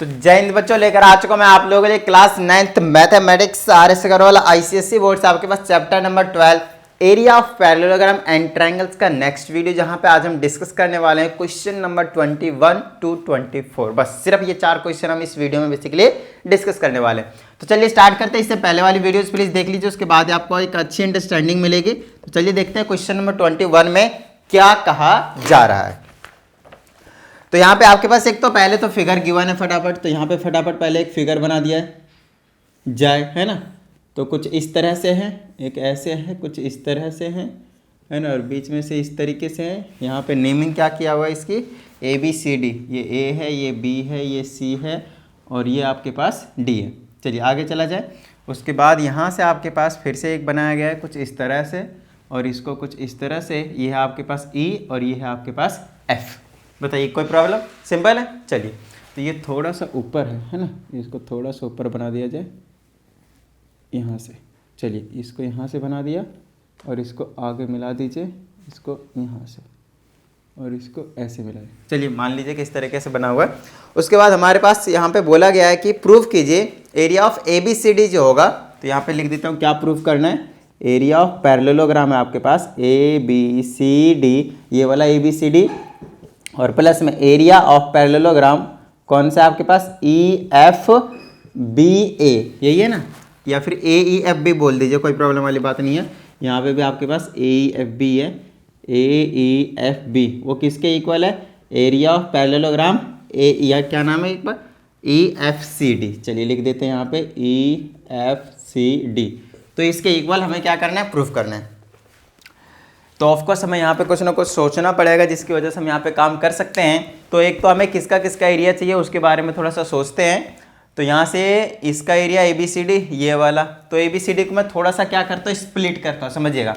तो जय हिंद बच्चों, लेकर आ चुका मैं आप लोगों के लिए class 9th mathematics RS Agarwal ICSE board से आपके पास chapter number 12 area of parallelogram and triangles का नेक्स्ट वीडियो, जहां पे आज हम डिस्कस करने वाले हैं क्वेश्चन नंबर 21 to 24। बस सिर्फ ये 4 क्वेश्चन हम इस वीडियो में बेसिकली डिस्कस करने वाले हैं। तो चलिए स्टार्ट करते हैं। इससे पहले वाली वीडियोस प्लीज देख लीजिए, उसके बाद आपको एक अच्छी अंडरस्टैंडिंग मिलेगी। तो चलिए देखते हैं क्वेश्चन नंबर 21 में क्या कहा जा रहा है। तो यहाँ पे आपके पास एक तो पहले तो फिगर गिवन है फटाफट, तो यहाँ पे फटाफट पहले एक फिगर बना दिया है ना। तो कुछ इस तरह से है, एक ऐसे है, कुछ इस तरह से है ना, और बीच में से इस तरीके से है। यहाँ पे नेमिंग क्या किया हुआ है इसकी, ABCD। ये A है, ये B है, ये C है और ये आपके पास D है। चलिए आगे चला जाए। उसके बाद यहाँ से आपके पास फिर से एक बनाया गया है कुछ इस तरह से, और इसको कुछ इस तरह से। ये है आपके पास E और ये है आपके पास F। बताइए कोई प्रॉब्लम? सिंपल है। चलिए तो ये थोड़ा सा ऊपर है ना, इसको थोड़ा सा ऊपर बना दिया जाए यहाँ से। चलिए इसको यहाँ से बना दिया और इसको आगे मिला दीजिए, इसको यहाँ से और इसको ऐसे मिला दीजिए। चलिए मान लीजिए कि इस तरीके से बना हुआ है। उसके बाद हमारे पास यहाँ पे बोला गया है कि प्रूव कीजिए एरिया ऑफ ABCD जो होगा। तो यहाँ पे लिख देता हूँ क्या प्रूव करना है। एरिया ऑफ पैरेललोग्राम है आपके पास ABCD, ये वाला ABCD, और प्लस में एरिया ऑफ पैरेललोग्राम कौन सा है आपके पास, EFBA, यही है ना, या फिर AEFB बोल दीजिए, कोई प्रॉब्लम वाली बात नहीं है। यहाँ पे भी आपके पास AEFB है, AEFB वो किसके इक्वल है, एरिया ऑफ पैरेललोग्राम या क्या नाम है एक बार, EFCD। चलिए लिख देते हैं यहाँ पे EFCD। तो इसके इक्वल हमें क्या करना है, प्रूफ करना है। तो ऑफकोर्स हमें यहाँ पे कुछ ना कुछ सोचना पड़ेगा जिसकी वजह से हम यहाँ पे काम कर सकते हैं। तो एक तो हमें किसका किसका एरिया चाहिए उसके बारे में थोड़ा सा सोचते हैं। तो यहाँ से इसका एरिया ABCD ये वाला, तो ABCD को मैं थोड़ा सा क्या करता हूँ, स्प्लिट करता हूँ, समझिएगा।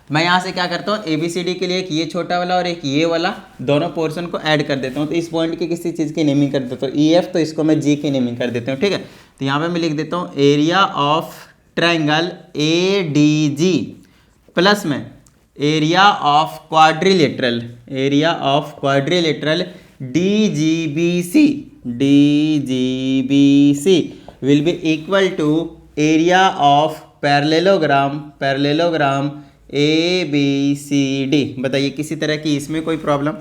मैं यहाँ से क्या करता हूँ, ABCD के लिए एक ये छोटा वाला और एक ये वाला, दोनों पोर्शन को ऐड कर देता हूँ। तो इस पॉइंट की किसी चीज़ की नेमिंग कर देता हूँ EF, तो इसको मैं G की नेमिंग कर देता हूँ, ठीक है। तो यहाँ पर मैं लिख देता हूँ area of triangle ADG plus में area of quadrilateral DGBC will be equal to area of parallelogram ABCD। बताइए किसी तरह की इसमें कोई प्रॉब्लम?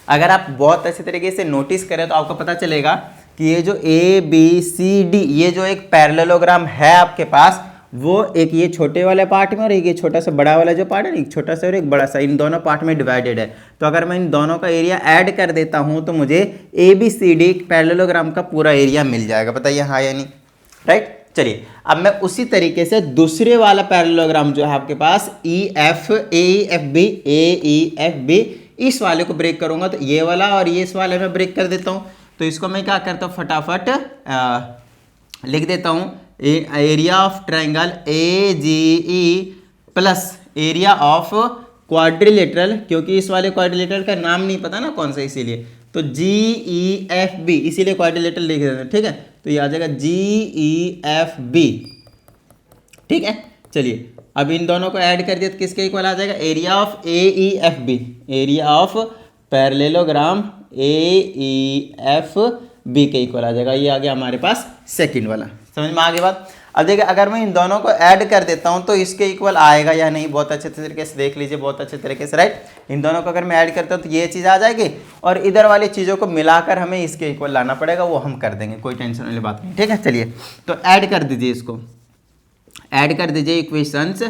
अगर आप बहुत अच्छे तरीके से नोटिस करें तो आपको पता चलेगा कि ये जो ABCD, ये जो एक पैरेललोग्राम है आपके पास, वो एक ये छोटे वाले पार्ट में और एक ये छोटा सा बड़ा वाला जो पार्ट है, एक छोटा सा और एक बड़ा सा, इन दोनों पार्ट में डिवाइडेड है। तो अगर मैं इन दोनों का एरिया ऐड कर देता हूं तो मुझे ABCD पैरेललोग्राम का पूरा एरिया मिल जाएगा। बताइए हाँ या नहीं, राइट। चलिए अब मैं उसी तरीके से दूसरे वाला पैरेललोग्राम जो है आपके पास AEFB, इस वाले को ब्रेक करूंगा। तो ये वाला और ये इस वाले में ब्रेक कर देता हूं। तो इसको मैं क्या करता हूँ, फटाफट लिख देता हूँ area of triangle AGE plus area of quadrilateral, क्योंकि इस वाले क्वाड्रिलेटरल का नाम नहीं पता ना कौन सा, इसीलिए तो GEFB, इसीलिए क्वाड्रिलेटरल लिख देते हैं, ठीक है। तो ये आ जाएगा GEFB, ठीक है। चलिए अब इन दोनों को ऐड कर दिया तो किसके इक्वल आ जाएगा, area of AEFB, area of parallelogram AEFB के इक्वल आ जाएगा। ये आ गया हमारे पास सेकंड वाला। समझ में आ गई बात? अब देखिए अगर मैं इन दोनों को ऐड कर देता हूं तो इसके इक्वल आएगा या नहीं, बहुत अच्छे तरीके से देख लीजिए, बहुत अच्छे तरीके से, राइट। इन दोनों को अगर मैं ऐड करता हूं तो ये चीज़ आ जाएगी और इधर वाली चीज़ों को मिलाकर हमें इसके इक्वल लाना पड़ेगा, वो हम कर देंगे, कोई टेंशन वाली बात नहीं, ठीक है। चलिए तो ऐड कर दीजिए, इसको ऐड कर दीजिए इक्वेशंस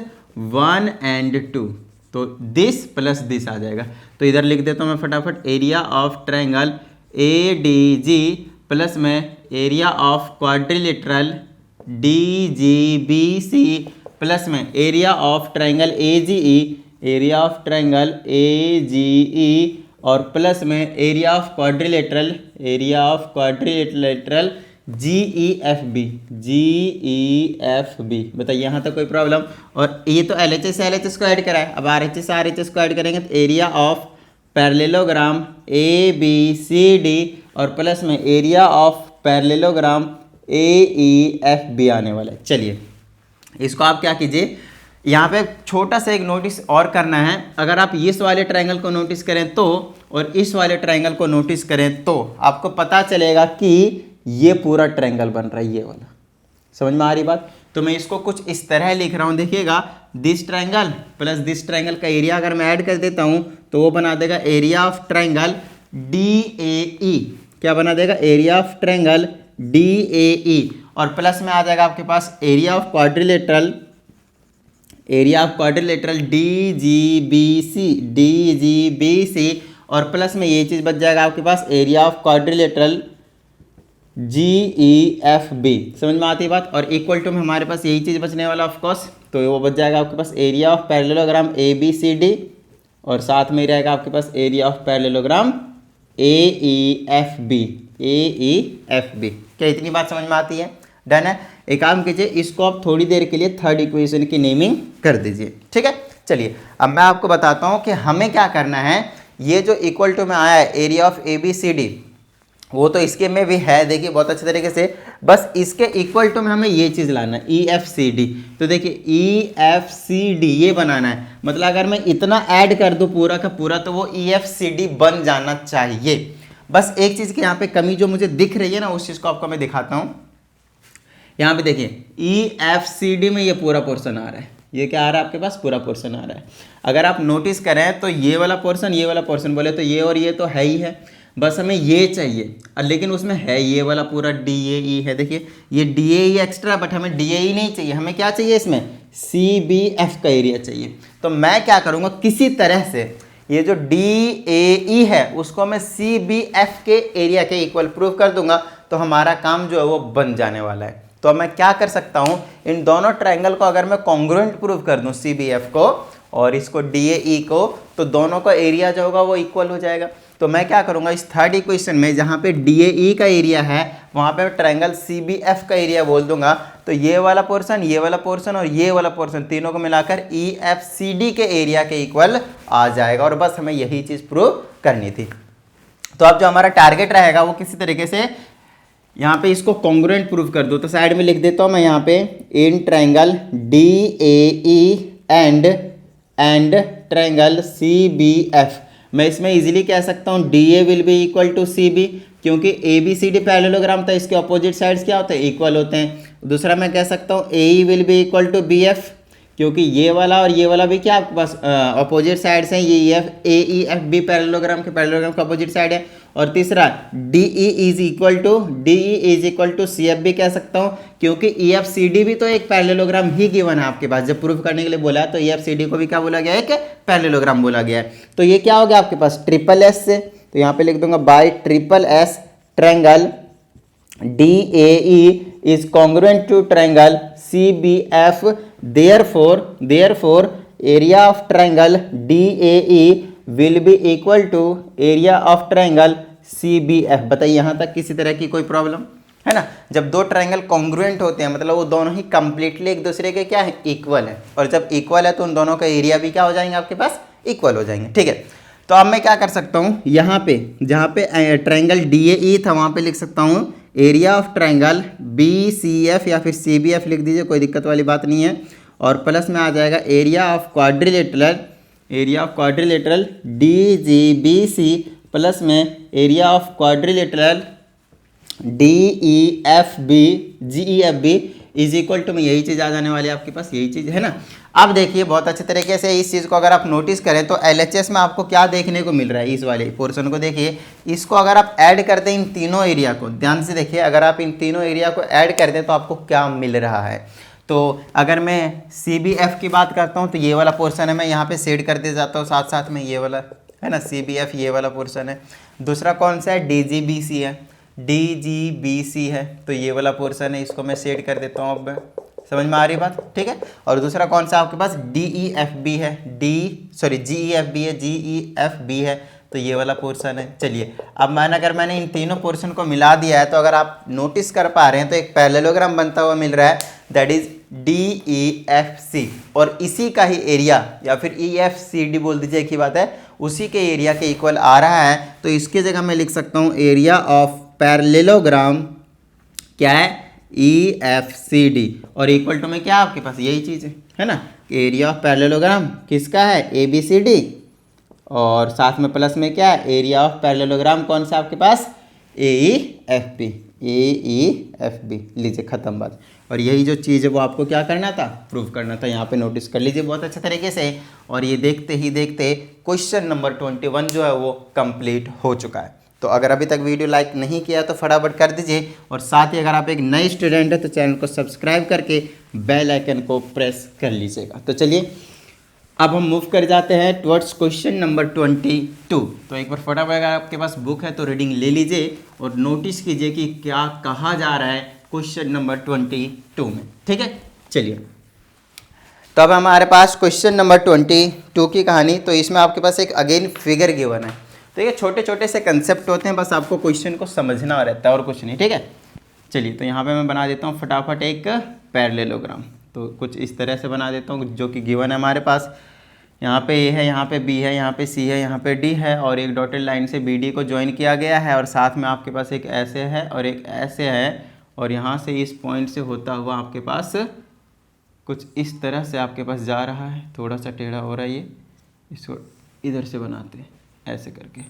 1 and 2। तो दिस प्लस दिस आ जाएगा। तो इधर लिख देता हूँ मैं फटाफट area of triangle ADG plus में area of quadrilateral DGBC plus में एरिया ऑफ ट्रायंगल AGE और प्लस में एरिया ऑफ क्वाड्रिलेटरल GEFB। बताइए यहाँ तक कोई प्रॉब्लम? और ये तो LHS से LHS को ऐड करा है, अब RHS को ऐड करेंगे तो एरिया ऑफ पैरेललोग्राम ABCD और प्लस में एरिया ऑफ पैरेललोग्राम AEFB आने वाला है। चलिए इसको आप क्या कीजिए, यहाँ पे छोटा सा एक नोटिस और करना है, अगर आप इस वाले ट्रायंगल को नोटिस करें तो और इस वाले ट्रायंगल को नोटिस करें तो आपको पता चलेगा कि ये पूरा ट्रायंगल बन रहा है, ये वाला। समझ में आ रही बात? तो मैं इसको कुछ इस तरह लिख रहा हूँ, देखिएगा, this triangle plus this triangle का एरिया अगर मैं ऐड कर देता हूँ तो वो बना देगा एरिया ऑफ ट्रायंगल DAE। क्या बना देगा? Area of triangle DAE। और प्लस में आ जाएगा आपके पास एरिया ऑफ क्वाड्रिलेटरल DGBC। और प्लस में ये चीज़ बच जाएगा आपके पास एरिया ऑफ क्वाड्रिलेटरल GEFB। समझ में आती है बात? और इक्वल टू में हमारे पास यही चीज़ बचने वाला ऑफ कोर्स, तो वो बच जाएगा आपके पास एरिया ऑफ पैरेललोग्राम ABCD और साथ में रहेगा आपके पास एरिया ऑफ पैरेललोग्राम AEFB। क्या इतनी बात समझ में आती है? डन है। एक काम कीजिए, इसको आप थोड़ी देर के लिए थर्ड इक्वेशन की नेमिंग कर दीजिए, ठीक है। चलिए अब मैं आपको बताता हूँ कि हमें क्या करना है। ये जो इक्वल टू में आया है एरिया ऑफ ABCD, वो तो इसके में भी है, देखिए बहुत अच्छे तरीके से। बस इसके इक्वल टू में हमें ये चीज़ लाना है EFCD। तो देखिए EFCD ये बनाना है, मतलब अगर मैं इतना ऐड कर दूँ पूरा का पूरा तो वो EFCD बन जाना चाहिए। बस एक चीज़ की यहाँ पे कमी जो मुझे दिख रही है ना, उस चीज़ को आपको मैं दिखाता हूँ। यहाँ पे देखिए EFCD में ये पूरा पोर्शन आ रहा है, ये क्या आ रहा है आपके पास? पूरा पोर्शन आ रहा है। अगर आप नोटिस करें तो ये वाला पोर्शन बोले तो ये और ये तो है ही है, बस हमें ये चाहिए। लेकिन उसमें है ये वाला पूरा DAE है, देखिए ये DAE एक्स्ट्रा, बट हमें DAE नहीं चाहिए, हमें क्या चाहिए? इसमें CBF का एरिया चाहिए। तो मैं क्या करूँगा, किसी तरह से ये जो DAE है उसको मैं CBF के एरिया के इक्वल प्रूव कर दूंगा, तो हमारा काम जो है वो बन जाने वाला है। तो मैं क्या कर सकता हूँ, इन दोनों ट्रायंगल को अगर मैं कॉन्ग्रुएंट प्रूव कर दूँ CBF को और इसको DAE को, तो दोनों का एरिया जो होगा वो इक्वल हो जाएगा। तो मैं क्या करूँगा, इस थर्ड इक्वेशन में जहाँ पे DAE का एरिया है वहाँ पे ट्रायंगल CBF का एरिया बोल दूंगा। तो ये वाला पोर्शन और ये वाला पोर्शन तीनों को मिलाकर EFCD के एरिया के इक्वल आ जाएगा। और बस हमें यही चीज़ प्रूव करनी थी। तो अब जो हमारा टारगेट रहेगा वो किसी तरीके से यहाँ पे इसको कॉन्ग्रुएंट प्रूव कर दो। तो साइड में लिख देता हूँ मैं यहाँ पे, in triangle DAE and triangle CBF। मैं इसमें इजीली कह सकता हूँ DA will be equal to CB, क्योंकि ABCD पैरेललोग्राम था, इसके अपोजिट साइड्स क्या होते हैं? इक्वल होते हैं। दूसरा मैं कह सकता हूँ AE will be equal to BF, क्योंकि ये वाला और ये वाला भी क्या आपके पास अपोजिट साइड्स हैं, ये AEFB पैरेललोग्राम का अपोजिट साइड है। और तीसरा DE is equal to CFB कह सकता हूँ, क्योंकि EFCD भी तो एक पैरेललोग्राम ही गिवन है आपके पास। जब प्रूफ करने के लिए बोला है तो EFCD को भी क्या बोला गया है? एक पैरेललोग्राम बोला गया है। तो ये क्या हो गया आपके पास? SSS से, तो यहाँ पे लिख दूंगा by SSS triangle DAE is congruent to triangle CBF, therefore area of triangle DAE will be equal to area of triangle CBF। बताइए यहाँ तक किसी तरह की कोई प्रॉब्लम है ना? जब दो ट्रायंगल कॉन्ग्रुएंट होते हैं मतलब वो दोनों ही कंप्लीटली एक दूसरे के क्या है? इक्वल है। और जब इक्वल है तो उन दोनों का एरिया भी क्या हो जाएंगे आपके पास? इक्वल हो जाएंगे, ठीक है। तो अब मैं क्या कर सकता हूँ, यहाँ पे जहाँ पे ट्रायंगल DAE था वहाँ पे लिख सकता हूँ एरिया ऑफ ट्रायंगल BCF या फिर CBF लिख दीजिए, कोई दिक्कत वाली बात नहीं है। और प्लस में आ जाएगा area of quadrilateral DGBC plus में area of quadrilateral GEFB is equal to में यही चीज़ आ जाने वाली है आपके पास, यही चीज़ है ना। अब देखिए बहुत अच्छे तरीके से इस चीज़ को अगर आप नोटिस करें तो LHS में आपको क्या देखने को मिल रहा है, इस वाले पोर्शन को देखिए। इसको अगर आप ऐड करते हैं इन तीनों एरिया को, ध्यान से देखिए, अगर आप इन तीनों एरिया को ऐड करते हैं तो आपको क्या मिल रहा है। तो अगर मैं CBF की बात करता हूँ तो ये वाला पोर्शन है, मैं यहाँ पे शेड करते जाता हूँ साथ साथ में, ये वाला है ना CBF, ये वाला पोर्शन है। दूसरा कौन सा है? DGBC है, तो ये वाला पोर्शन है, इसको मैं शेड कर देता हूँ। अब समझ में आ रही बात, ठीक है। और दूसरा कौन सा आपके पास? GEFB है, तो ये वाला पोर्शन है। चलिए अब अगर मैंने इन तीनों पोर्शन को मिला दिया है तो अगर आप नोटिस कर पा रहे हैं तो एक पैरेललोग्राम बनता हुआ मिल रहा है, दैट इज DEFC। और इसी का ही एरिया या फिर EFCD बोल दीजिए, एक ही बात है, उसी के एरिया के इक्वल आ रहा है। तो इसकी जगह मैं लिख सकता हूँ एरिया ऑफ पैरेललोग्राम क्या है? EFCD। और इक्वल टू में क्या आपके पास? यही चीज़ है ना। एरिया ऑफ पैरेललोग्राम किसका है, ए बी सी डी, और साथ में प्लस में क्या है, एरिया ऑफ पैरेललोग्राम कौन सा आपके पास, ए ई एफ बी, ए ई एफ बी। लीजिए खत्म बात। और यही जो चीज़ है वो आपको क्या करना था, प्रूव करना था। यहाँ पे नोटिस कर लीजिए बहुत अच्छे तरीके से। और ये देखते ही देखते क्वेश्चन नंबर 21 जो है वो कंप्लीट हो चुका है। तो अगर अभी तक वीडियो लाइक नहीं किया तो फटाफट कर दीजिए, और साथ ही अगर आप एक नए स्टूडेंट हैं तो चैनल को सब्सक्राइब करके बेल आइकन को प्रेस कर लीजिएगा। तो चलिए अब हम मूव कर जाते हैं टुवर्ड्स क्वेश्चन नंबर 22। तो एक बार फटाफट अगर आपके पास बुक है तो रीडिंग ले लीजिए और नोटिस कीजिए कि क्या कहा जा रहा है क्वेश्चन नंबर 22 में। ठीक है, चलिए तो अब हमारे पास क्वेश्चन नंबर 22 की कहानी। तो इसमें आपके पास एक अगेन फिगर गिवन है। तो ये छोटे छोटे से कंसेप्ट होते हैं, बस आपको क्वेश्चन को समझना रहता है और कुछ नहीं। ठीक है, चलिए तो यहाँ पे मैं बना देता हूँ फटाफट एक पैरेललोग्राम। तो कुछ इस तरह से बना देता हूँ जो कि गिवन है हमारे पास। यहाँ पे ए है, यहाँ पे बी है, यहाँ पे सी है, यहाँ पे डी है, और एक डॉटेड लाइन से बी डी को ज्वाइन किया गया है, और साथ में आपके पास एक ऐसे है और एक ऐसे है, और यहाँ से इस पॉइंट से होता हुआ आपके पास कुछ इस तरह से आपके पास जा रहा है। थोड़ा सा टेढ़ा हो रहा है ये, इसको इधर से बनाते हैं ऐसे करके।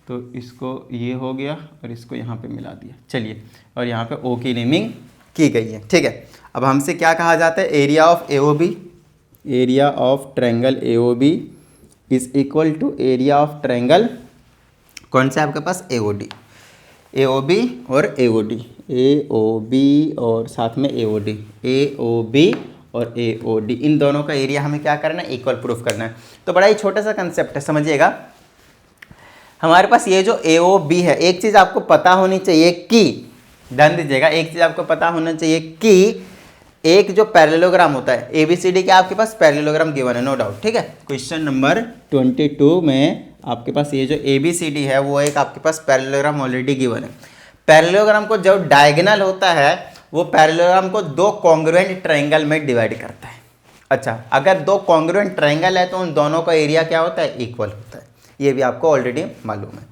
तो इसको ये हो गया और इसको यहाँ पे मिला दिया। चलिए, और यहाँ पे ओ की नेमिंग की गई है। ठीक है, अब हमसे क्या कहा जाता है, area of A O B, area of triangle A O B is equal to area of triangle कौन सा आपके पास, ए ओ डी। ए ओ बी और ए ओ डी, ए ओ बी और साथ में ए ओ डी, ए ओ बी और ए ओ डी, इन दोनों का एरिया हमें क्या करना है, इक्वल प्रूफ करना है। तो बड़ा ही छोटा सा कंसेप्ट है, समझिएगा। हमारे पास ये जो ए ओ बी है, एक चीज़ आपको पता होनी चाहिए कि, ध्यान दीजिएगा, एक चीज़ आपको पता होना चाहिए कि एक जो पैरेललोग्राम होता है ए बी सी डी का आपके पास पैरेललोग्राम गिवन है, नो डाउट। ठीक है, क्वेश्चन नंबर 22 में आपके पास ये जो ए बी सी डी है वो एक आपके पास पैरेललोग्राम ऑलरेडी गिवन है। पैरेललोग्राम को जब डायगोनल होता है वो पैरेललोग्राम को दो कॉन्ग्रुएंट ट्रायंगल में डिवाइड करता है। अच्छा, अगर दो कॉन्ग्रुएंट ट्रायंगल है तो उन दोनों का एरिया क्या होता है, इक्वल होता है। ये भी आपको ऑलरेडी मालूम है।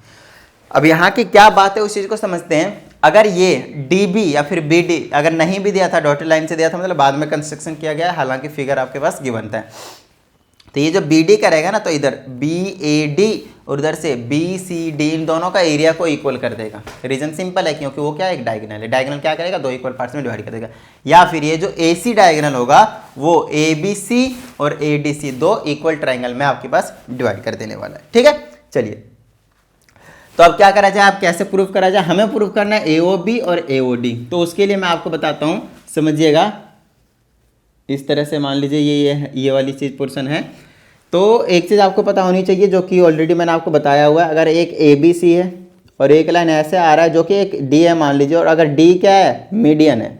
अब यहाँ की क्या बात है उस चीज़ को समझते हैं। अगर ये डी बी या फिर बी डी अगर नहीं भी दिया था, डॉटेड लाइन से दिया था, मतलब बाद में कंस्ट्रक्शन किया गया है, हालांकि फिगर आपके पास गिवन था। तो ये जो बी डी करेगा ना, तो इधर बी ए डी और उधर से बी सी डी, इन दोनों का एरिया को इक्वल कर देगा। रीजन सिंपल है, क्योंकि वो क्या है, एक डायगोनल है। डायगोनल क्या करेगा, दो इक्वल पार्ट्स में डिवाइड कर देगा। या फिर ये जो ए सी डायगोनल होगा वो ए बी सी और ए डी सी दो इक्वल ट्रायंगल में आपके पास डिवाइड कर देने वाला है। ठीक है, चलिए तो अब क्या करा जाए, आप कैसे प्रूव करा जाए, हमें प्रूव करना है ए ओ बी और ए ओ डी। तो उसके लिए मैं आपको बताता हूँ, समझिएगा। इस तरह से मान लीजिए ये वाली चीज़ पोर्शन है। तो एक चीज़ आपको पता होनी चाहिए जो कि ऑलरेडी मैंने आपको बताया हुआ है। अगर एक ए बी सी है और एक लाइन ऐसे आ रहा है जो कि एक डी है मान लीजिए, और अगर डी क्या है, मीडियन है,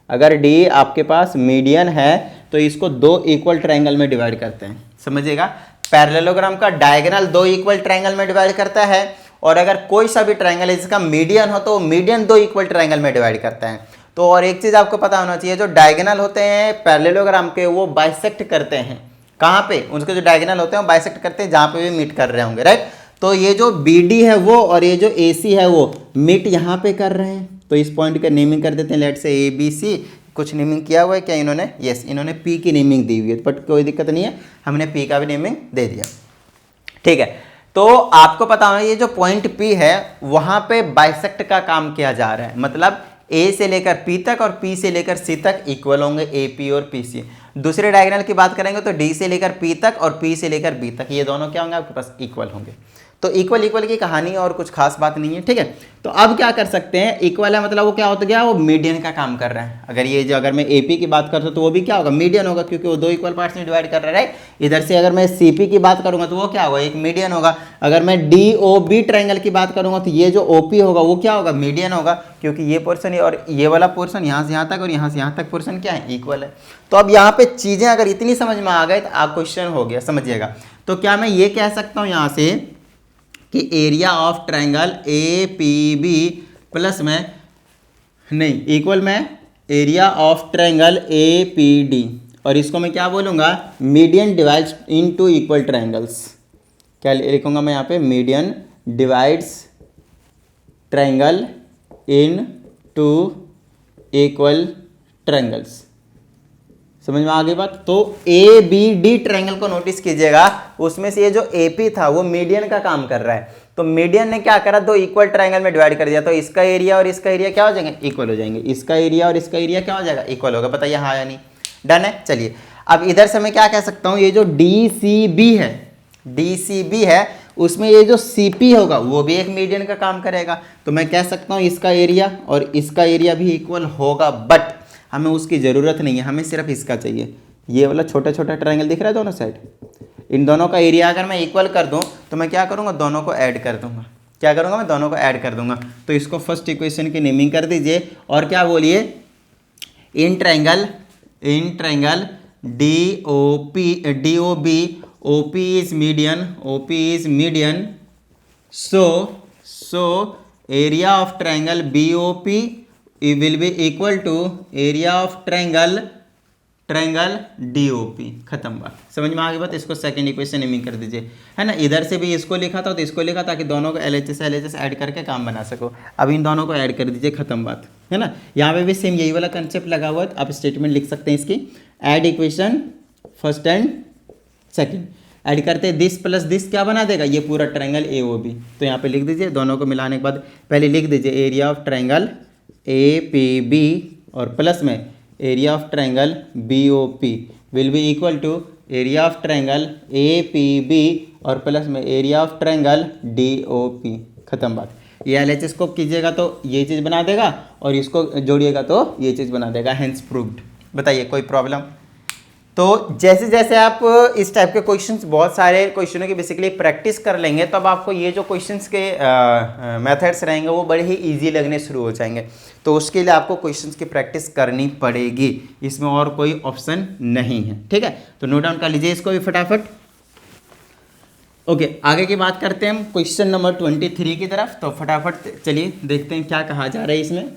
अगर डी आपके पास मीडियन है तो इसको दो इक्वल ट्रायंगल में डिवाइड करते हैं। समझिएगा, पैरेललोग्राम का डायगोनल दो इक्वल ट्रायंगल में डिवाइड करता है, और अगर कोई सा भी ट्रायंगल है जिसका मीडियन हो तो मीडियन दो इक्वल ट्रायंगल में डिवाइड करता है। तो और एक चीज़ आपको पता होना चाहिए, जो डायगोनल होते हैं पैरेललोग्राम के वो बाइसेक्ट करते हैं। कहाँ पे, उनके जो डायगोनल होते हैं वो बाइसेक्ट करते हैं जहाँ पे भी मीट कर रहे होंगे, राइट। तो ये जो बी डी है वो और ये जो ए सी है वो मीट यहाँ पे कर रहे हैं। तो इस पॉइंट का नेमिंग कर देते हैं, लेट से ए बी सी। कुछ नेमिंग किया हुआ है क्या इन्होंने, यस, इन्होंने पी की नेमिंग दी हुई है, बट कोई दिक्कत नहीं है, हमने पी का भी नेमिंग दे दिया। ठीक है, तो आपको पता होना ये जो पॉइंट P है वहां पे बाइसेक्ट का काम किया जा रहा है। मतलब A से लेकर P तक और P से लेकर C तक इक्वल होंगे, AP और PC। दूसरे डायगोनल की बात करेंगे तो D से लेकर P तक और P से लेकर B तक, ये दोनों क्या होंगे आपके पास, इक्वल होंगे। तो इक्वल इक्वल की कहानी और कुछ खास बात नहीं है। ठीक है, तो अब क्या कर सकते हैं, इक्वल है मतलब वो क्या होता गया, वो मीडियन का काम कर रहा है। अगर ये जो अगर मैं AP की बात करता हूँ तो वो भी क्या होगा, मीडियन होगा, क्योंकि वो दो इक्वल पार्ट्स में डिवाइड कर रहा है, राइट। इधर से अगर मैं CP की बात करूंगा तो वो क्या होगा, एक मीडियन होगा। अगर मैं DOB ट्रायंगल की बात करूंगा तो ये जो OP होगा वो क्या होगा, मीडियन होगा, क्योंकि ये पोर्शन और ये वाला पोर्शन यहाँ से यहाँ तक और यहाँ से यहाँ तक पोर्शन क्या है, इक्वल है। तो अब यहाँ पे चीज़ें अगर इतनी समझ में आ गए तो आप क्वेश्चन हो गया, समझिएगा। तो क्या मैं ये कह सकता हूँ यहाँ से कि area of triangle A P B plus में नहीं, इक्वल में area of triangle A P D, और इसको मैं क्या बोलूँगा, median divides into equal triangles. क्या लिखूँगा मैं यहाँ पे, median divides triangle into equal triangles. समझ में आ गई बात। तो ए बी डी ट्रायंगल को नोटिस कीजिएगा, उसमें से ये जो एपी था वो मीडियन का काम कर रहा है। तो मीडियन ने क्या करा, दो इक्वल ट्रायंगल में डिवाइड कर दिया, तो इसका एरिया और इसका एरिया क्या हो जाएंगे, इक्वल हो जाएंगे। इसका एरिया और इसका एरिया क्या हो जाएगा, इक्वल होगा। बताइए हाँ या नहीं, डन है। चलिए अब इधर से मैं क्या कह सकता हूँ, ये जो DCB है उसमें ये जो CP होगा वो भी एक मीडियन का काम करेगा। तो मैं कह सकता हूँ इसका एरिया और इसका एरिया भी इक्वल होगा, बट हमें उसकी ज़रूरत नहीं है, हमें सिर्फ इसका चाहिए। ये वाला छोटा छोटा ट्रायंगल दिख रहा है दोनों साइड, इन दोनों का एरिया अगर मैं इक्वल कर दूं तो मैं क्या करूंगा, दोनों को ऐड कर दूंगा। क्या करूंगा, मैं दोनों को ऐड कर दूंगा। तो इसको फर्स्ट इक्वेशन की नेमिंग कर दीजिए और क्या बोलिए, in triangle DOB OP is median, so area of triangle BOP will be equal to area of triangle DOP। खत्म बात, समझ में आ गई बात। इसको सेकंड इक्वेशन नेमिंग कर दीजिए, है ना। इधर से भी इसको लिखा था तो इसको लिखा ताकि दोनों को LHS ऐड करके काम बना सको। अब इन दोनों को ऐड कर दीजिए, खत्म बात, है ना। यहाँ पे भी सेम यही वाला कंसेप्ट लगा हुआ है। आप स्टेटमेंट लिख सकते हैं इसकी, add equation first and second, add करते हैं दिस प्लस दिस क्या बना देगा, ये पूरा ट्रायंगल AOB। तो यहाँ पे लिख दीजिए, दोनों को मिलाने के बाद पहले लिख दीजिए एरिया ऑफ ट्रायंगल APB और प्लस में area of triangle BOP will be equal to area of triangle APB और प्लस में एरिया ऑफ ट्रायंगल DOP। खत्म बात। ये LHS को कीजिएगा तो ये चीज़ बना देगा और इसको जोड़िएगा तो ये चीज़ बना देगा, हेंस प्रूव्ड। बताइए कोई प्रॉब्लम। तो जैसे जैसे आप इस टाइप के क्वेश्चंस, बहुत सारे क्वेश्चनों की बेसिकली प्रैक्टिस कर लेंगे, तब आपको ये जो क्वेश्चंस के मेथड्स रहेंगे वो बड़े ही इजी लगने शुरू हो जाएंगे। तो उसके लिए आपको क्वेश्चंस की प्रैक्टिस करनी पड़ेगी, इसमें और कोई ऑप्शन नहीं है, ठीक है। तो नोट डाउन कर लीजिए इसको भी फटाफट। ओके, आगे की बात करते हैं हम क्वेश्चन नंबर 23 की तरफ। तो फटाफट चलिए देखते हैं क्या कहा जा रहा है इसमें।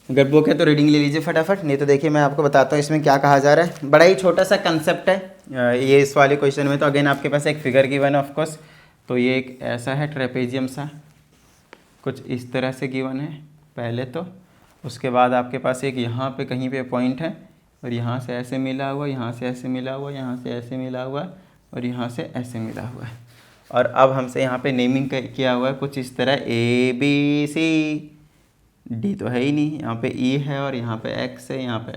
अगर बुक है तो रीडिंग ले लीजिए फटाफट, नहीं तो देखिए मैं आपको बताता हूँ इसमें क्या कहा जा रहा है। बड़ा ही छोटा सा कंसेप्ट है ये इस वाले क्वेश्चन में। तो अगेन आपके पास एक फिगर गिवन है ऑफ कोर्स। तो ये एक ऐसा है ट्रेपेजियम सा, कुछ इस तरह से गिवन है पहले तो। उसके बाद आपके पास एक यहाँ पे कहीं पे पॉइंट है और यहाँ से ऐसे मिला हुआ, यहाँ से ऐसे मिला हुआ, यहाँ से ऐसे मिला हुआ और यहाँ से ऐसे मिला हुआ है। और अब हमसे यहाँ पे नेमिंग किया हुआ है कुछ इस तरह ABCD तो है ही नहीं, यहाँ पे E है और यहाँ पे X है, यहाँ पे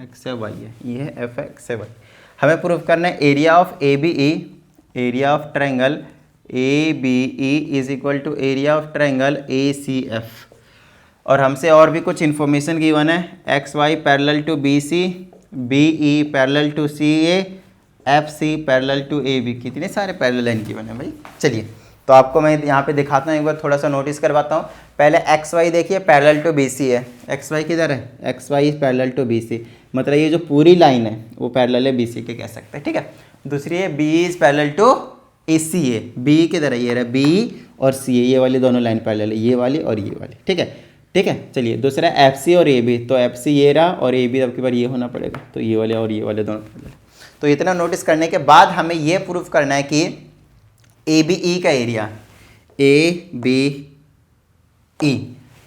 X है, Y है, E है, F है, X है, Y। हमें प्रूव करना है area of ABE, area of triangle ABE is equal to area of triangle ACF। और हमसे और भी कुछ इन्फॉर्मेशन गिवन है, XY parallel to BC, BE parallel to CA, FC parallel to AB। कितने सारे पैरेलल लाइन गिवन है भाई। चलिए तो आपको मैं यहाँ पे दिखाता हूँ, एक बार थोड़ा सा नोटिस करवाता हूँ। पहले XY देखिए पैरेलल टू BC है, XY किधर है, XY is parallel to BC, मतलब ये जो पूरी लाइन है वो पैरेलल है BC के कह सकते हैं, ठीक है। दूसरी है B is parallel to CA, B किधर है, ये रहा B और CA, ये वाली दोनों लाइन पैरेलल है, ये वाली और ये वाली, ठीक है, ठीक है। चलिए दूसरा FC और AB, तो FC ये रहा और AB अब की बार ये होना पड़ेगा, तो ये वाले और ये वाले दोनों पैरेलल। तो इतना नोटिस करने के बाद हमें ये प्रूफ करना है कि ABE का एरिया, ABE,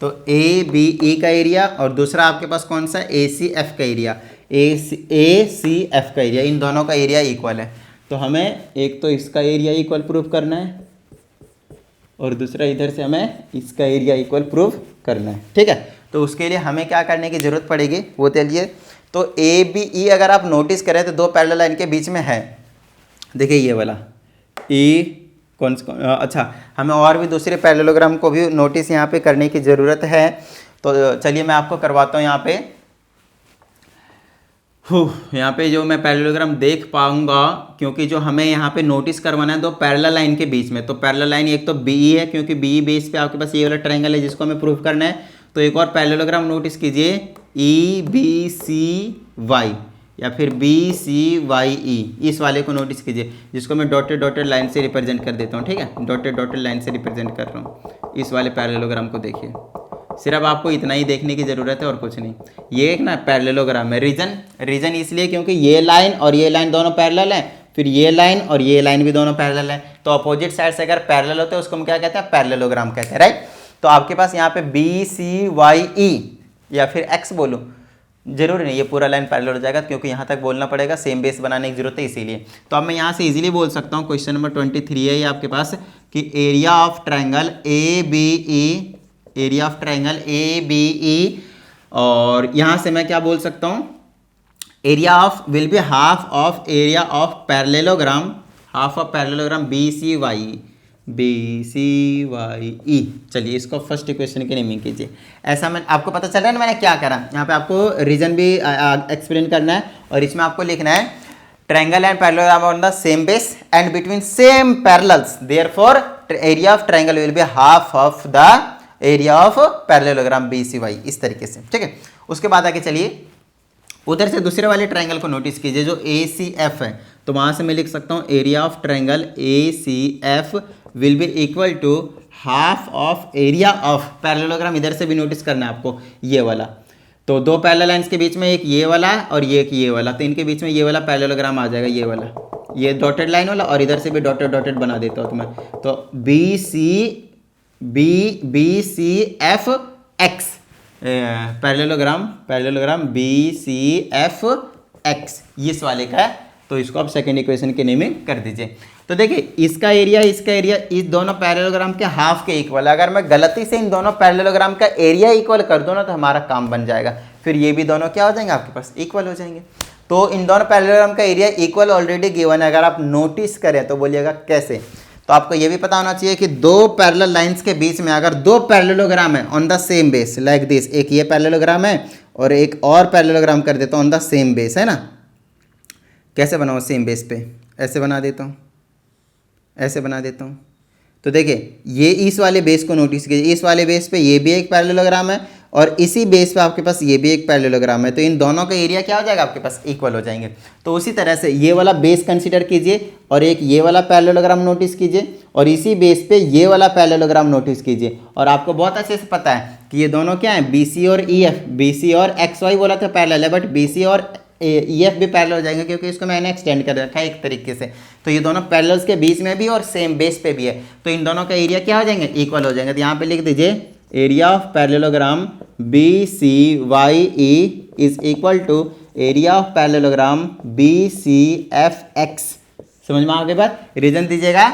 तो ABE का एरिया और दूसरा आपके पास कौन सा, ACF का एरिया, ACF का एरिया, इन दोनों का एरिया इक्वल है। तो हमें एक तो इसका एरिया इक्वल प्रूफ करना है और दूसरा इधर से हमें इसका एरिया इक्वल प्रूफ करना है, ठीक है। तो उसके लिए हमें क्या करने की ज़रूरत पड़ेगी वो चलिए। तो ABE अगर आप नोटिस करें तो दो पैरेलल लाइन के बीच में है, देखिए ये वाला E कौन सा, अच्छा हमें और भी दूसरे पैरेललोग्राम को भी नोटिस यहाँ पे करने की ज़रूरत है। तो चलिए मैं आपको करवाता हूँ यहाँ पे जो मैं पैरेललोग्राम देख पाऊँगा, क्योंकि जो हमें यहाँ पे नोटिस करवाना है दो पैरेलल लाइन के बीच में। तो पैरेलल लाइन एक तो BE है, क्योंकि BE बेस पे आपके पास ये वाला ट्रायंगल है जिसको हमें प्रूफ करना है। तो एक और पैरेललोग्राम नोटिस कीजिए, EBCY या फिर BCYE, इस वाले को नोटिस कीजिए, जिसको मैं डॉटेड डॉटेड लाइन से रिप्रेजेंट कर देता हूँ, ठीक है, डॉटेड डॉटेड लाइन से रिप्रेजेंट कर रहा हूँ। इस वाले पैरेललोग्राम को देखिए, सिर्फ आपको इतना ही देखने की ज़रूरत है और कुछ नहीं। ये एक ना पैरेललोग्राम है, रीजन इसलिए क्योंकि ये लाइन और ये लाइन दोनों पैरेलल हैं, फिर ये लाइन और ये लाइन भी दोनों पैरेलल हैं। तो अपोजिट साइड से अगर पैरेलल होते हैं उसको हम क्या कहते हैं, पैरेललोग्राम कहते हैं, राइट। तो आपके पास यहाँ पे BCYE या फिर X बोलो, जरूरी नहीं ये पूरा लाइन पैरेलल हो जाएगा, क्योंकि यहाँ तक बोलना पड़ेगा, सेम बेस बनाने की जरूरत है इसीलिए। तो अब मैं यहाँ से इजीली बोल सकता हूँ, क्वेश्चन नंबर 23 है ये आपके पास, कि area of triangle A B E, area of triangle A B E, और यहाँ से मैं क्या बोल सकता हूँ, area of will be half of area of parallelogram, half of parallelogram B C Y, B C Y E. चलिए इसको फर्स्ट इक्वेशन के नेमिंग कीजिए। ऐसा मैं आपको पता चल रहा है ना मैंने क्या करा, यहाँ पे आपको रीजन भी एक्सप्लेन करना है, और इसमें आपको लिखना है triangle and parallelogram on the same base and between same parallels, therefore area of triangle will be half of the area of parallelogram B C Y, इस तरीके से, ठीक है। उसके बाद आगे चलिए, उधर से दूसरे वाले ट्रायंगल को नोटिस कीजिए जो ए सी एफ है, तो वहां से मैं लिख सकता हूँ area of triangle A C F will be equal to half of area of parallelogram, इधर से भी नोटिस करना है आपको ये वाला, तो दो पैरेलल लाइंस के बीच में एक ये वाला और ये एक ये वाला, तो इनके बीच में ये वाला पैरेललोग्राम आ जाएगा, ये वाला, ये डॉटेड लाइन वाला, और इधर से भी डॉटेड डॉटेड बना देता हूँ तुम्हें, तो B C F X parallelogram B C F X, इस वाले का है, तो इसको आप सेकेंड इक्वेशन के नेमिंग कर दीजिए। तो देखिए इसका एरिया इस दोनों पैरेललोग्राम के हाफ के इक्वल है, अगर मैं गलती से इन दोनों पैरेललोग्राम का एरिया इक्वल कर दूं ना तो हमारा काम बन जाएगा, फिर ये भी दोनों क्या हो जाएंगे आपके पास, इक्वल हो जाएंगे। तो इन दोनों पैरेललोग्राम का एरिया इक्वल ऑलरेडी गिवन है, अगर आप नोटिस करें तो बोलिएगा कैसे। तो आपको ये भी पता होना चाहिए कि दो पैरेलल लाइंस के बीच में अगर दो पैरेललोग्राम है on the same base like this, एक ये पैरेललोग्राम है और एक और पैरेललोग्राम कर देता हूँ ऑन द सेम बेस, है ना। कैसे बनाओ सेम बेस पे, ऐसे बना देता हूँ, ऐसे बना देता हूँ। तो देखिए ये इस वाले बेस को नोटिस कीजिए, इस वाले बेस पे ये भी एक पैरेललोग्राम है और इसी बेस पे आपके पास ये भी एक पैरेललोग्राम है, तो इन दोनों का एरिया क्या हो जाएगा आपके पास, इक्वल हो जाएंगे। तो उसी तरह से ये वाला बेस कंसीडर कीजिए और एक ये वाला पैरेललोग्राम नोटिस कीजिए और इसी बेस पे ये वाला पैरेललोग्राम नोटिस कीजिए। और आपको बहुत अच्छे से पता है कि ये दोनों क्या है, बी सी और ई एफ, बी सी और एक्स वाई बोला था पैरेलल है, बट बी सी और ई एफ भी पैरेलल हो जाएंगे क्योंकि इसको मैंने एक्सटेंड कर रखा है एक तरीके से। तो ये दोनों पैरेलल्स के बीच में भी और सेम बेस पे भी है, तो इन दोनों का एरिया क्या हो जाएंगे, इक्वल हो जाएंगे। तो यहाँ पे लिख दीजिए area of parallelogram B C Y E is equal to area of parallelogram B C F X. समझ में आ गई बात। रीजन दीजिएगा,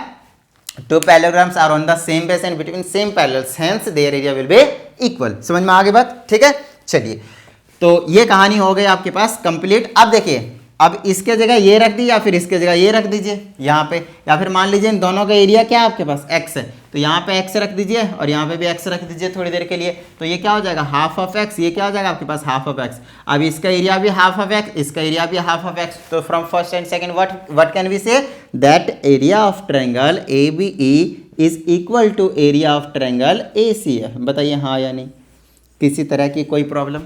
two parallelograms are on the same base and between same parallels, hence their area will be equal. समझ में आ गई बात, ठीक है। चलिए तो ये कहानी हो गई आपके पास कंप्लीट। अब देखिए, अब इसके जगह ये रख दीजिए या फिर इसके जगह ये रख दीजिए यहाँ पे, या फिर मान लीजिए इन दोनों का एरिया क्या है आपके पास, x है, तो यहाँ पे x रख दीजिए और यहाँ पे भी x रख दीजिए थोड़ी देर के लिए। तो ये क्या हो जाएगा, हाफ ऑफ x, ये क्या हो जाएगा आपके पास, हाफ ऑफ x। अब इसका एरिया भी हाफ ऑफ x, इसका एरिया भी हाफ ऑफ x। तो from first and second what can we say, that area of triangle ABE is equal to area of triangle ACF। बताइए हाँ या नहीं, किसी तरह की कोई प्रॉब्लम,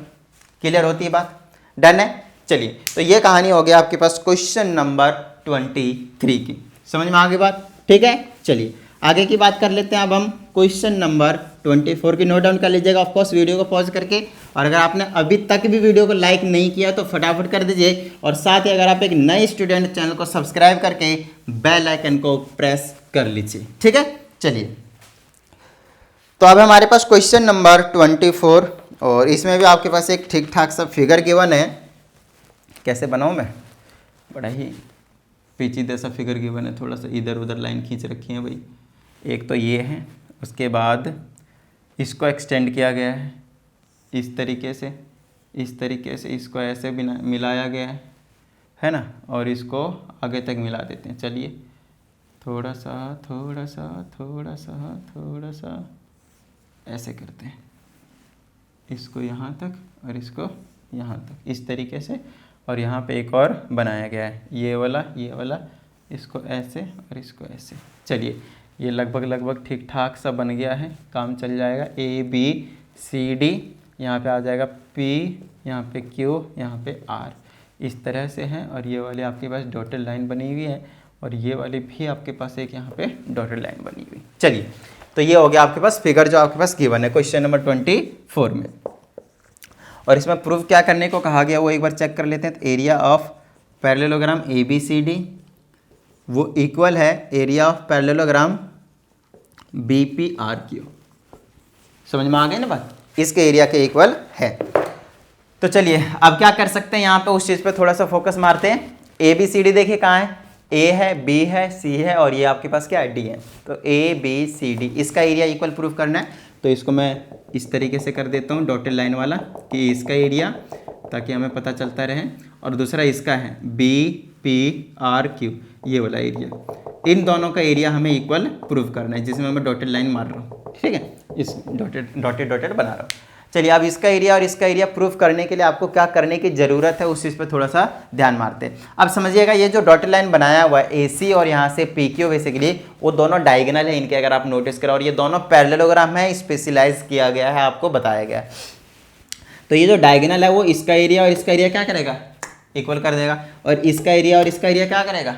क्लियर होती है बात, डन है। चलिए तो ये कहानी हो गया आपके पास क्वेश्चन नंबर 23 की। समझ में आ गई बात, ठीक है। चलिए आगे की बात कर लेते हैं अब हम क्वेश्चन नंबर 24 की। नोट डाउन कर लीजिएगा ऑफ कोर्स वीडियो को पॉज करके, और अगर आपने अभी तक भी वीडियो को लाइक नहीं किया तो फटाफट कर दीजिए, और साथ ही अगर आप एक नए स्टूडेंट चैनल को सब्सक्राइब करके बेल आइकन को प्रेस कर लीजिए, ठीक है। चलिए तो अब हमारे पास क्वेश्चन नंबर 24, और इसमें भी आपके पास एक ठीक ठाक सा फिगर गिवन है। कैसे बनाऊँ मैं, बड़ा ही पेचीदा सा फिगर गिवन है, थोड़ा सा इधर उधर लाइन खींच रखी है भाई। एक तो ये है, उसके बाद इसको एक्सटेंड किया गया है इस तरीके से, इसको ऐसे भी मिलाया गया है ना, और इसको आगे तक मिला देते हैं। चलिए थोड़ा सा ऐसे करते हैं, इसको यहाँ तक और इसको यहाँ तक, इस तरीके से। और यहाँ पे एक और बनाया गया है, ये वाला, इसको ऐसे और इसको ऐसे। चलिए ये लगभग ठीक ठाक सा बन गया है, काम चल जाएगा। ABCD, यहाँ पे आ जाएगा P, यहाँ पे Q, यहाँ पे R, इस तरह से है। और ये वाली आपके पास डॉटेड लाइन बनी हुई है, और ये वाली भी आपके पास एक यहाँ पे डॉटेड लाइन बनी हुई। चलिए तो ये हो गया आपके पास फिगर जो आपके पास गिवन है क्वेश्चन नंबर 24 में। और इसमें प्रूफ क्या करने को कहा गया वो एक बार चेक कर लेते हैं। तो एरिया ऑफ पैरेललोग्राम ABCD वो इक्वल है एरिया ऑफ पैरेललोग्राम BPRQ। समझ में आ गई ना बात, इसके एरिया के इक्वल है। तो चलिए अब क्या कर सकते हैं, यहाँ पे उस चीज़ पे थोड़ा सा फोकस मारते हैं। ए बी सी डी देखिए कहाँ है, ए है, बी है, सी है और ये आपके पास क्या है, डी है। तो ए बी सी डी, इसका एरिया इक्वल प्रूफ करना है, तो इसको मैं इस तरीके से कर देता हूँ डॉटेड लाइन वाला कि इसका एरिया, ताकि हमें पता चलता रहे। और दूसरा इसका है बी पी आर क्यू, ये वाला एरिया, इन दोनों का एरिया हमें इक्वल प्रूफ करना है, जिसमें मैं डॉटेड लाइन मार रहा हूँ, ठीक है, इस डॉटेड बना रहा हूँ। चलिए अब इसका एरिया और इसका एरिया प्रूफ करने के लिए आपको क्या करने की ज़रूरत है, उस चीज़ पे थोड़ा सा ध्यान मारते हैं। अब समझिएगा ये जो डॉटेड लाइन बनाया हुआ है AC और यहाँ से PQ, बेसिकली वो दोनों डायगोनल है इनके, अगर आप नोटिस करें, और ये दोनों पैरेललोग्राम है, स्पेशलाइज किया गया है, आपको बताया गया है। तो ये जो डायगोनल है वो इसका एरिया और इसका एरिया क्या करेगा, इक्वल कर देगा, और इसका एरिया और इसका एरिया क्या करेगा,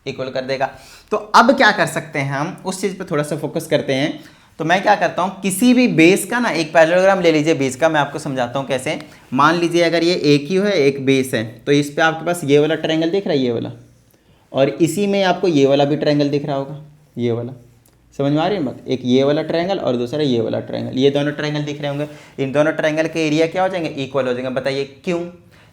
इक्वल कर देगा। तो अब क्या कर सकते हैं हम, उस चीज़ पे थोड़ा सा फोकस करते हैं। तो मैं क्या करता हूँ, किसी भी बेस का ना एक पैरेललोग्राम ले लीजिए बेस का, मैं आपको समझाता हूँ कैसे। मान लीजिए अगर ये AQ है, एक बेस है, तो इस पे आपके पास ये वाला ट्रायंगल दिख रहा है, ये वाला, और इसी में आपको ये वाला भी ट्रायंगल दिख रहा होगा, ये वाला, समझ में आ रही है बात, एक ये वाला ट्रायंगल और दूसरा ये वाला ट्रायंगल, ये दोनों ट्रायंगल दिख रहे होंगे। इन दोनों ट्रायंगल के एरिया क्या हो जाएंगे, इक्वल हो जाएंगे। बताइए क्यों,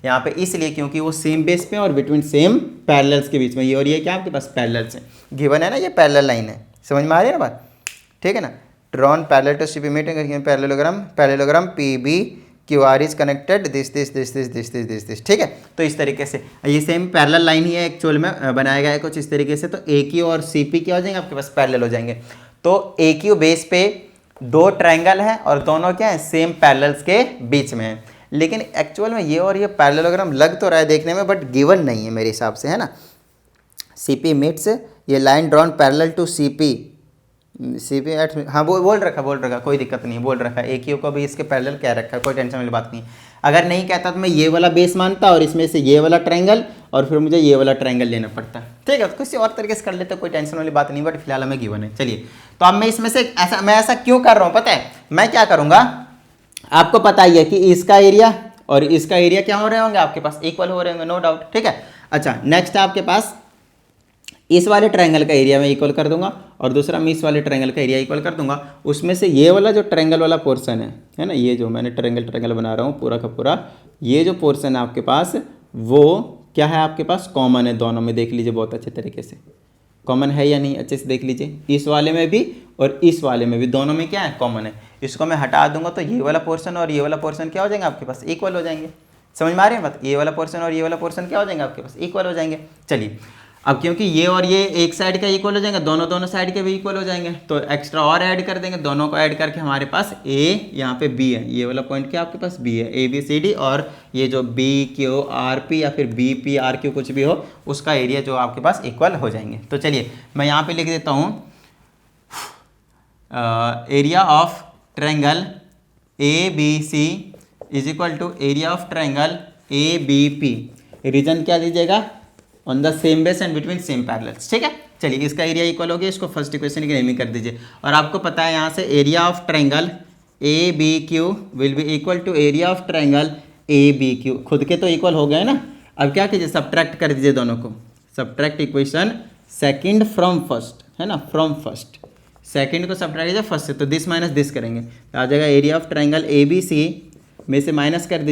यहाँ पे इसलिए क्योंकि वो सेम बेस पे और बिटवीन सेम पैरेलल्स के बीच में, ये और ये क्या आपके पास पैरेलल्स है, गिवन है ना, ये पैरेलल लाइन है, समझ में आ रही है ना बात, ठीक है ना। Drawn parallel to CP meeting parallelogram PB QR is connected this, ठीक है। तो इस तरीके से ये सेम पैरेलल लाइन ही है एक्चुअल में, बनाया गया है कुछ इस तरीके से। तो AQ और CP क्या हो जाएंगे आपके पास, पैरेलल हो जाएंगे। तो AQ बेस पे दो ट्रायंगल हैं और दोनों क्या है, सेम पैरेलल्स के बीच में है, लेकिन एक्चुअल में ये और ये पैरेललोग्राम लग तो रहा है देखने में, बट गिवन नहीं है मेरे हिसाब से, है ना। CP मीट्स, ये line drawn parallel to CP at, हाँ बोल रखा, कोई दिक्कत नहीं, बोल रखा है। AQ को भी इसके पैरेलल कह रखा है, कोई टेंशन वाली बात नहीं। अगर नहीं कहता तो मैं ये वाला बेस मानता और इसमें से ये वाला ट्रायंगल और फिर मुझे ये वाला ट्रायंगल लेना पड़ता, ठीक है। तो किसी और तरीके से कर लेते, कोई टेंशन वाली बात नहीं, बट फिलहाल हमें गिवन है। चलिए, तो अब मैं इसमें से ऐसा क्यों कर रहा हूँ पता है, मैं क्या करूँगा, आपको पता ही है कि इसका एरिया और इसका एरिया क्या हो रहे होंगे आपके पास, इक्वल हो रहे होंगे, नो डाउट, ठीक है। अच्छा, नेक्स्ट आपके पास इस वाले ट्रायंगल का एरिया मैं इक्वल कर दूंगा और दूसरा मैं इस वाले ट्रायंगल का एरिया इक्वल कर दूंगा। उसमें से ये वाला जो ट्रायंगल वाला पोर्शन है ना, ये जो मैंने ट्रायंगल बना रहा हूँ पूरा का पूरा, ये जो पोर्शन है आपके पास वो क्या है आपके पास, कॉमन है दोनों में, देख लीजिए बहुत अच्छे तरीके से, कॉमन है या नहीं, अच्छे से देख लीजिए, इस वाले में भी और इस वाले में भी, दोनों में क्या है, कॉमन है। इसको मैं हटा दूंगा तो ये वाला पोर्शन और ये वाला पोर्शन क्या हो जाएंगे आपके पास, इक्वल हो जाएंगे, समझ में आ रही है बात, ये वाला पोर्शन और ये वाला पोर्शन क्या हो जाएंगे आपके पास, इक्वल हो जाएंगे। चलिए, अब क्योंकि ये और ये एक साइड का इक्वल हो जाएंगे, दोनों साइड के भी इक्वल हो जाएंगे, तो एक्स्ट्रा और ऐड कर देंगे, दोनों को ऐड करके हमारे पास A, यहाँ पे B है, ये वाला पॉइंट क्या आपके पास B है, ABCD, और ये जो BQRP या फिर BPRQ कुछ भी हो, उसका एरिया जो आपके पास इक्वल हो जाएंगे। तो चलिए मैं यहाँ पे लिख देता हूँ area of triangle ABC is equal to area of triangle ABP, reason क्या दीजिएगा, on the same base and between same parallels, ठीक है। चलिए, इसका एरिया इक्वल हो गया, इसको फर्स्ट इक्वेशन की नेमिंग कर दीजिए। और आपको पता है यहाँ से area of triangle ABQ will be equal to area of triangle ABQ, खुद के तो इक्वल हो गए ना। अब क्या कीजिए, सब्ट्रैक्ट कर दीजिए दोनों को, subtract equation second from first, है ना, फ्रॉम फर्स्ट, सेकंड को सब्ट्रैक्ट कीजिए फर्स्ट से, तो दिस माइनस दिस करेंगे तो आ जाएगा एरिया ऑफ ट्रायंगल ABC में से माइनस कर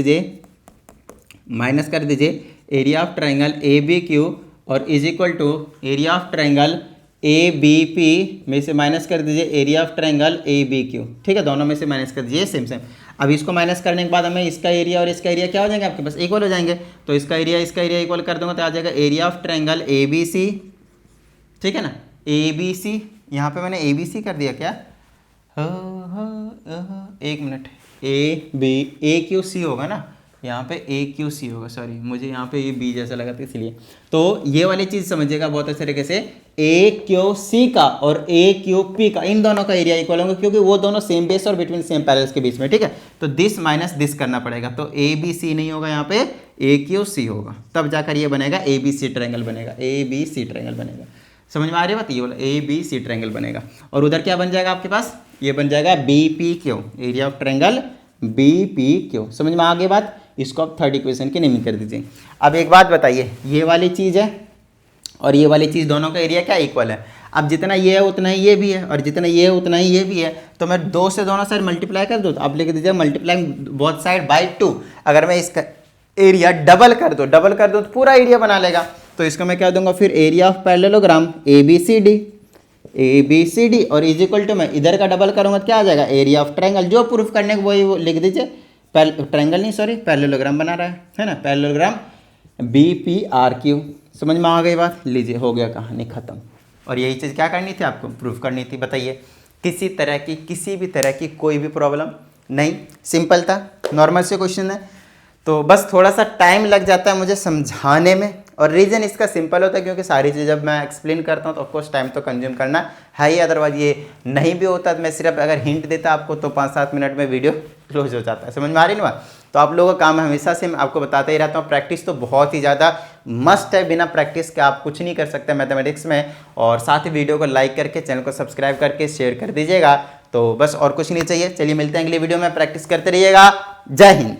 दीजिए एरिया ऑफ ट्रायंगल ABQ और is equal to area of triangle ABP में से माइनस कर दीजिए एरिया ऑफ ट्रायंगल ABQ, ठीक है, दोनों में से माइनस कर दीजिए सेम। अब इसको माइनस करने के बाद हमें इसका एरिया और इसका एरिया क्या हो जाएंगे आपके पास, इक्वल हो जाएंगे। तो इसका एरिया इक्वल कर दूंगा तो आ जाएगा एरिया ऑफ ट्रायंगल ABC, ठीक है ना, ABC, यहाँ पे मैंने ABC कर दिया क्या, एक मिनट, AQC होगा ना, यहाँ पे AQC होगा, सॉरी मुझे यहाँ पे ये B जैसा लगा था इसलिए। तो ये वाली चीज़ समझिएगा बहुत अच्छे तरीके से, AQC का और AQP का, इन दोनों का एरिया इक्वल होंगे क्योंकि वो दोनों सेम बेस और बिटवीन सेम पैरेलल्स के बीच में, ठीक है। तो दिस माइनस दिस करना पड़ेगा, तो ABC नहीं होगा, यहाँ पे AQC होगा, तब जाकर ये बनेगा ABC ट्रायंगल बनेगा, ABC ट्रायंगल बनेगा, समझ में आ रही है बात, ये वाला ABC ट्रायंगल बनेगा। और उधर क्या बन जाएगा आपके पास, ये बन जाएगा BPQ, area of triangle BPQ, समझ में आ गई बात। इसको आप थर्ड इक्वेशन की नेमिंग कर दीजिए। अब एक बात बताइए, ये वाली चीज़ है और ये वाली चीज़, दोनों का एरिया क्या इक्वल है। अब जितना ये है उतना ही ये भी है, और जितना ये है उतना ही ये भी है, तो मैं 2 से दोनों साइड मल्टीप्लाई कर दूँ, तो आप लिख दीजिए मल्टीप्लाई बोथ साइड बाई 2। अगर मैं इसका एरिया डबल कर दूँ तो पूरा एरिया बना लेगा। तो इसको मैं क्या दूंगा फिर, area of parallelogram A B C D, और इज इक्वल टू मैं इधर का डबल करूंगा क्या आ जाएगा, एरिया ऑफ ट्रायंगल। जो प्रूफ करने को वही वो लिख दीजिए, ट्रायंगल नहीं सॉरी पैरेललोग्राम बना रहा है ना, पैरेललोग्राम BPRQ। समझ में आ गई बात, लीजिए हो गया, कहानी खत्म। और यही चीज़ क्या करनी थी आपको, प्रूफ करनी थी। बताइए किसी भी तरह की कोई भी प्रॉब्लम नहीं, सिंपल था, नॉर्मल से क्वेश्चन है। तो बस थोड़ा सा टाइम लग जाता है मुझे समझाने में, और रीज़न इसका सिंपल होता है क्योंकि सारी चीज़ जब मैं एक्सप्लेन करता हूँ तो ऑफकोर्स टाइम तो कंज्यूम करना है ही, अदरवाइज ये नहीं भी होता। तो मैं सिर्फ अगर हिंट देता आपको तो 5-7 मिनट में वीडियो क्लोज हो जाता है। समझ में आ रही ना बात। तो आप लोगों का काम है, हमेशा से मैं आपको बताते ही रहता हूँ, प्रैक्टिस तो बहुत ही ज़्यादा मस्ट है, बिना प्रैक्टिस के आप कुछ नहीं कर सकते मैथमेटिक्स में। और साथ ही वीडियो को लाइक करके, चैनल को सब्सक्राइब करके शेयर कर दीजिएगा। तो बस और कुछ नहीं चाहिए। चलिए मिलते हैं अगली वीडियो में, प्रैक्टिस करते रहिएगा। जय हिंद।